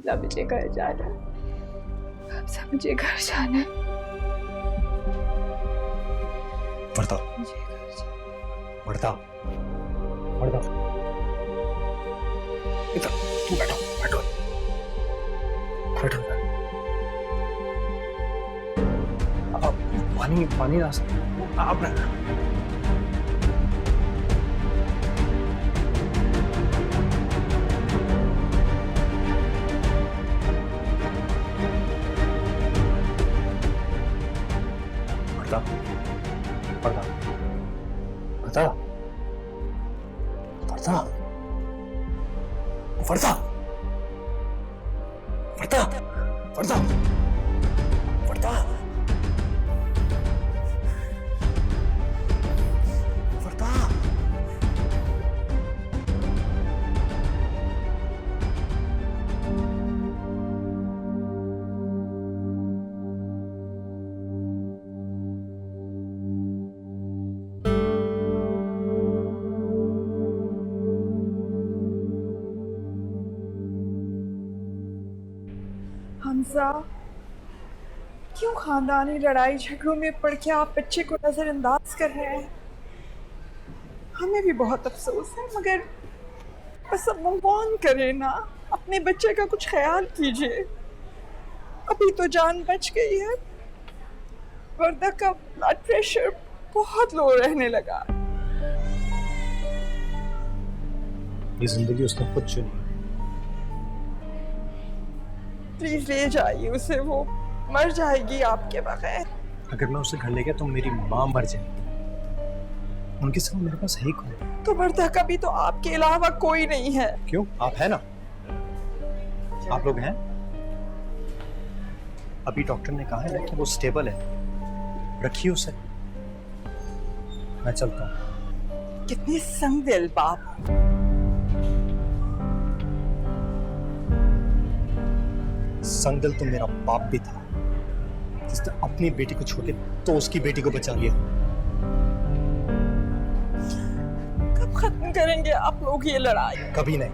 हमजा मुझे घर जाना है, हमजा मुझे घर जाना है। वर्दा, मुझे घर जाना। वर्दा, वर्दा, इधर तू बैठो, बैठो, बैठो। अब पानी पानी ना आप वर्दा, वर्दा, वर्दा, वर्दा, वर्दा, वर्दा, वर्दा, वर्दा, वर्दा। हमजा, क्यों खानदानी लड़ाई झगड़ों में पड़ के आप बच्चे को नजरअंदाज कर रहे हैं? हमें भी बहुत अफसोस है, मगर बस अब मूव ऑन करें ना। अपने बच्चे का कुछ ख्याल कीजिए। अभी तो जान बच गई है। वर्दा का ब्लड प्रेशर बहुत लो रहने लगा। ये जिंदगी उसने खुद चुनी। प्लीज ले जाइए उसे, वो मर जाएगी आपके बगैर। अगर मैं उसे घर ले गया तो मेरी माँ मर जाएगी। उनके सिवा मेरे पास है ही कौन? तो वर्दा का भी तो आपके अलावा कोई नहीं है। क्यों? आप है ना, आप लोग हैं। अभी डॉक्टर ने कहा है ना कि वो स्टेबल है, रखिए उसे। मैं चलता हूँ। कितनी संगदिल बाप। संगदिल तो मेरा बाप भी था, जिसने अपनी बेटी को छोड़ के तो उसकी बेटी को बचा लिया। कब खत्म करेंगे आप लोग ये लड़ाई? कभी नहीं।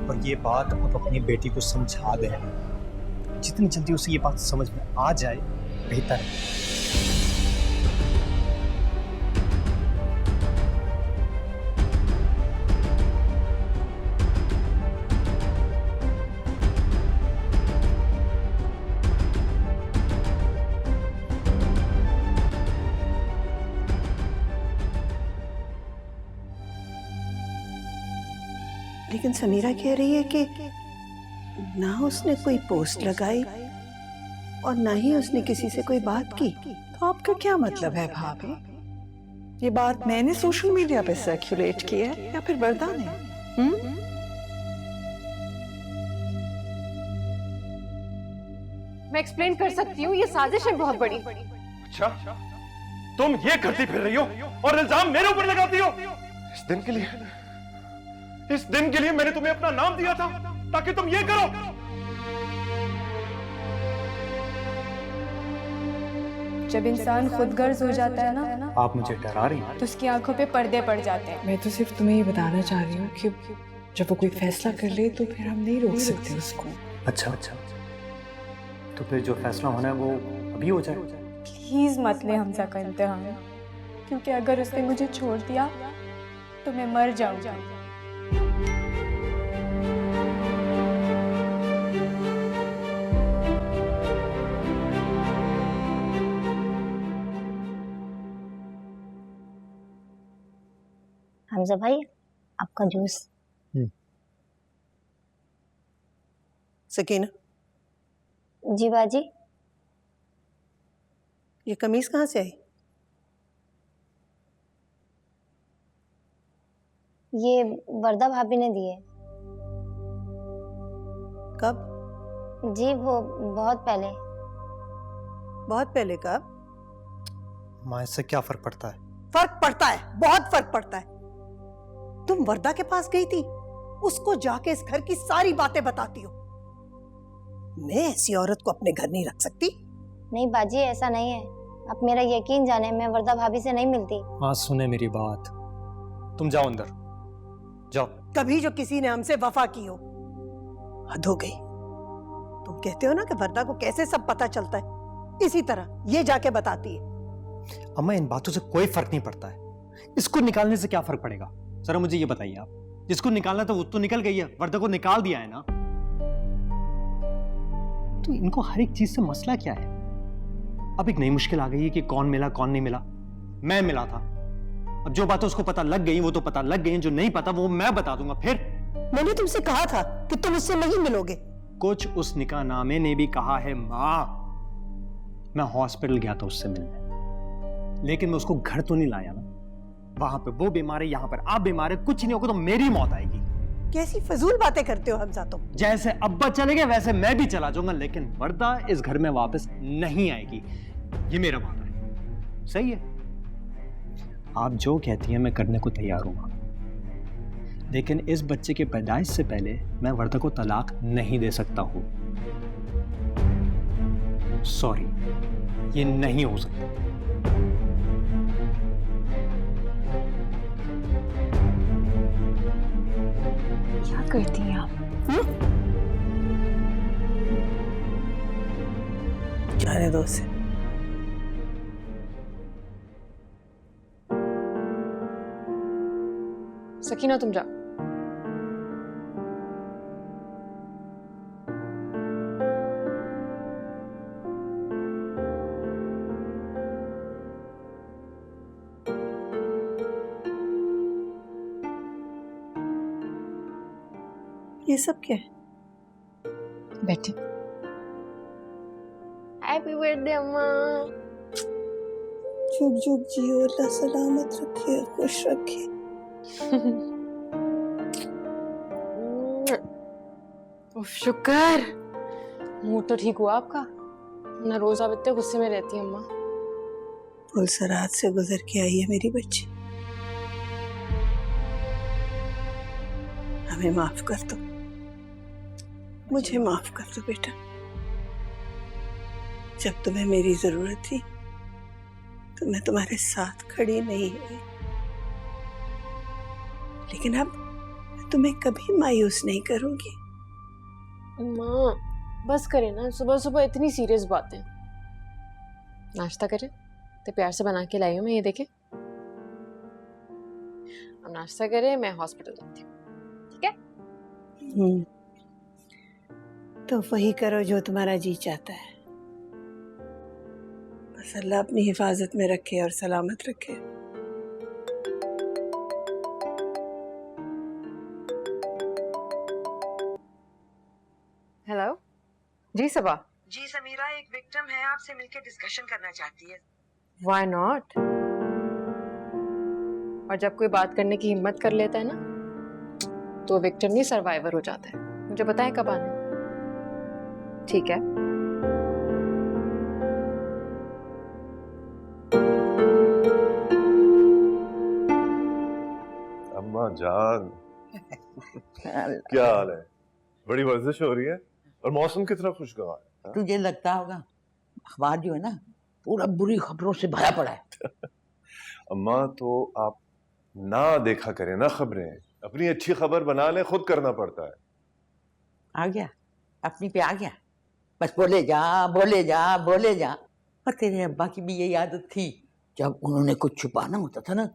और ये बात आप अपनी बेटी को समझा दें। जितनी जल्दी उसे ये बात समझ में आ जाए बेहतर है। लेकिन समीरा कह रही है कि ना उसने कोई पोस्ट लगाई और ना ही उसने किसी से कोई बात की। तो आपका क्या मतलब है भाभी? ये बात मैंने सोशल मीडिया पे सर्कुलेट की है या फिर वर्दा ने? मैं एक्सप्लेन कर सकती हूँ, ये साजिश है बहुत बड़ी। अच्छा, तुम ये करती फिर रही हो और इल्जाम मेरे ऊपर लगाती हो। इस दिन के लिए मैंने तुम्हें अपना नाम दिया था ताकि तुम ये करो। जब इंसान खुदगर्ज हो जाता है ना, आप मुझे डरा रही हैं। तो उसकी आंखों पे पर्दे पड़ जाते हैं। मैं तो सिर्फ तुम्हें ये बताना चाह रही हूँ कि जब वो कोई फैसला कर ले तो फिर हम नहीं रोक सकते उसको। अच्छा अच्छा, तो फिर जो फैसला होना है वो अभी हो जाए। प्लीज मत ले हमजा का इम्तिहान, क्योंकि अगर उसने मुझे छोड़ दिया तो मैं मर जाऊंगा। हमजा भाई, आपका जूस। सकीना, जी बाजी। ये कमीज कहाँ से आई? ये वर्दा भाभी ने दी है। कब? जी वो बहुत पहले। बहुत पहले कब? माँ, इससे क्या फर्क पड़ता है? फर्क पड़ता है, बहुत फर्क पड़ता है। तुम वर्दा के पास गई थी, उसको जाके इस घर की सारी बातें बताती हो। मैं ऐसी औरत को अपने घर नहीं रख सकती। नहीं बाजी, ऐसा नहीं है। आप मेरा यकीन जाने, मैं वर्दा भाभी से नहीं मिलती। माँ सुने मेरी बात, तुम जाओ अंदर जाओ। कभी जो किसी ने हमसे वफा की हो। हद हो गई। तुम कहते हो ना कि वर्दा को कैसे सब पता चलता है, इसी तरह ये जाके बताती है। अम्मा इन बातों से कोई फर्क नहीं पड़ता है। इसको निकालने से क्या फर्क पड़ेगा? जरा मुझे ये बताइए आप, जिसको निकालना था वो तो निकल गई है, वर्दा को निकाल दिया है ना। तो इनको हर एक चीज से मसला क्या है? अब एक नई मुश्किल आ गई है कि कौन मिला कौन नहीं मिला। मैं मिला था, अब जो बातें उसको पता लग गई वो तो पता लग गई, जो नहीं पता वो मैं बता दूंगा। फिर मैंने तुमसे कहा था कि तुम उससे नहीं मिलोगे। कुछ उस निकाह नामे ने भी कहा है माँ। मैं हॉस्पिटल गया था उससे मिलने, लेकिन मैं उसको घर तो नहीं लाया ना। वहां पे वो बीमार है, यहाँ पर आप बीमार है, कुछ नहीं होगा तो मेरी मौत आएगी। कैसी फजूल बातें करते हो हमजा तुम। जैसे अब्बा चले गए वैसे मैं भी चला जाऊंगा, लेकिन वर्दा इस घर में वापस नहीं आएगी, ये मेरा वादा है। सही है, आप जो कहती हैं मैं करने को तैयार हूं, लेकिन इस बच्चे के पैदाइश से पहले मैं वर्दा को तलाक नहीं दे सकता हूं। सॉरी, ये नहीं हो सकता। क्या करती हैं आप? जाने दो उसे। सकीना तुम जा। ये सब क्या है? बैठे। हैप्पी बर्थडे अम्मा। जुग जुग जियो, अल्लाह सलामत रखे, खुश रखे। शुक्र, मूड तो ठीक हुआ आपका, ना रोज आप इतने गुस्से में रहती हैं अम्मा। पुलसरात से गुजर के आई है मेरी बच्ची, हमें माफ कर दो, मुझे माफ कर दो बेटा। जब तुम्हें मेरी जरूरत थी तो मैं तुम्हारे साथ खड़ी नहीं हुई, लेकिन अब मैं तुम्हें कभी मायूस नहीं करूंगी। अम्मा बस करें ना, सुबह सुबह इतनी सीरियस बातें। नाश्ता करें तो प्यार से बना के लाई हूं मैं, ये देखें। अब नाश्ता करें, मैं हॉस्पिटल जाती हूँ, ठीक है? तो वही करो जो तुम्हारा जी चाहता है। बस अल्लाह अपनी हिफाजत में रखे और सलामत रखे। हेलो जी सबा। जी समीरा, एक विक्टिम है, आपसे मिलकर डिस्कशन करना चाहती है। Why not? और जब कोई बात करने की हिम्मत कर लेता है ना, तो विक्टिम नहीं सर्वाइवर हो जाता है। मुझे पता है कब आना है, ठीक है? अम्मा जान क्या हाल है? बड़ी वर्जिश हो रही है और मौसम कितना खुशगवार है। तुझे लगता होगा अखबार जो है ना पूरा बुरी खबरों से भरा पड़ा है। अम्मा तो आप ना देखा करें ना खबरें, अपनी अच्छी खबर बना ले, खुद करना पड़ता है। आ गया, अपनी पे आ गया, बस बोले जा बोले जा बोले जा। और तेरे अब्बा की भी यही आदत थी, जब उन्होंने कुछ छुपाना होता था ना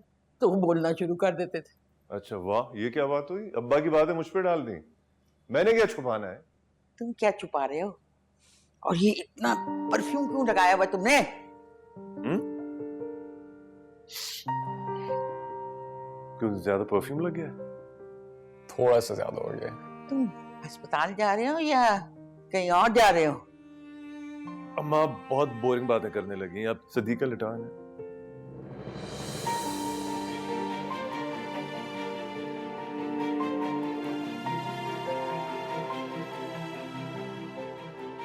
तो वो बोलना शुरू कर देते थे। अच्छा वाह, ये क्या बात हुई? अब्बा की बातें मुझ पे डाल दी, मैंने क्या छुपाना है? तुम क्या छुपा रहे हो? और ये इतना परफ्यूम क्यों लगाया हुआ तुमने? क्यों ज्यादा परफ्यूम लग गया? थोड़ा सा ज्यादा हो गया। तुम अस्पताल जा रहे हो या कहीं और जा रहे हो? अम्मा बहुत बोरिंग बातें करने लगी, अब सदीक का लिटान है।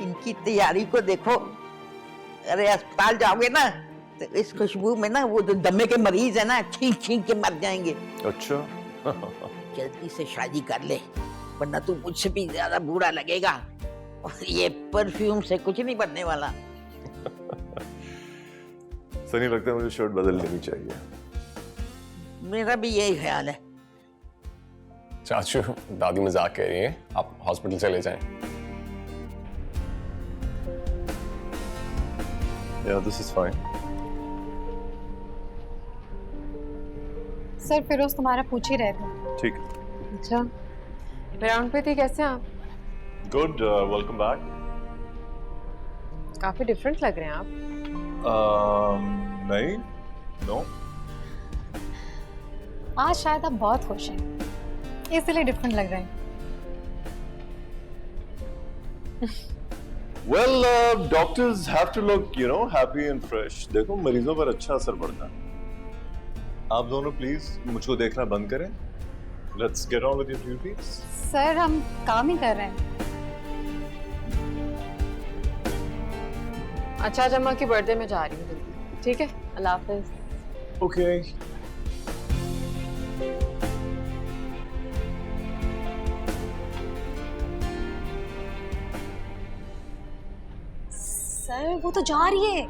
इनकी तैयारी को देखो। अरे अस्पताल जाओगे ना तो इस खुशबू में ना वो जो दमे के मरीज है ना छींक छींक के मर जाएंगे। अच्छा जल्दी से शादी कर ले, वरना तू मुझसे भी ज्यादा बुरा लगेगा। और ये परफ्यूम से कुछ नहीं बनने वाला। सनी, लगता है मुझे शर्ट बदल लेनी चाहिए। मेरा भी यही ख्याल है। चाचू दादी मजाक कह रही है, आप हॉस्पिटल चले जाएं। Yeah, this is fine. Sir Firoz तुम्हारा पूछ ही रहे थे। ठीक है। अच्छा, राउंड पे थी, कैसे हैं आप? Good. Welcome back. काफी डिफरेंट लग रहे हैं आप। नहीं, no. आज शायद आप बहुत खुश हैं, इसलिए डिफरेंट लग रहे हैं। Well, doctors have to look, happy and fresh. देखो मरीजों पर अच्छा असर पड़ता है। आप दोनों प्लीज मुझको देखना बंद करें। Let's get on with your duties. Sir हम काम ही कर रहे हैं। अच्छा, आज अम्मा की बर्थडे में जा रही हूँ, ठीक है? अल्लाह हाफिज। Okay. सर वो तो जा रही है।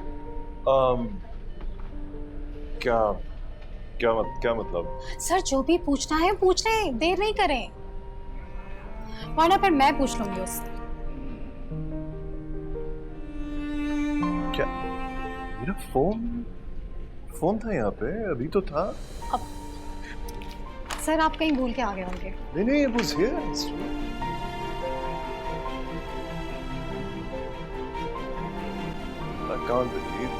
क्या मतलब? सर जो भी पूछना है पूछ रहे हैं, देर नहीं करें, वरना फिर मैं पूछ लूंगी उससे। क्या मेरा फोन था यहाँ पे? अभी तो था। अब सर आप कहीं भूल के आ गए होंगे। नहीं, it was here. I can't believe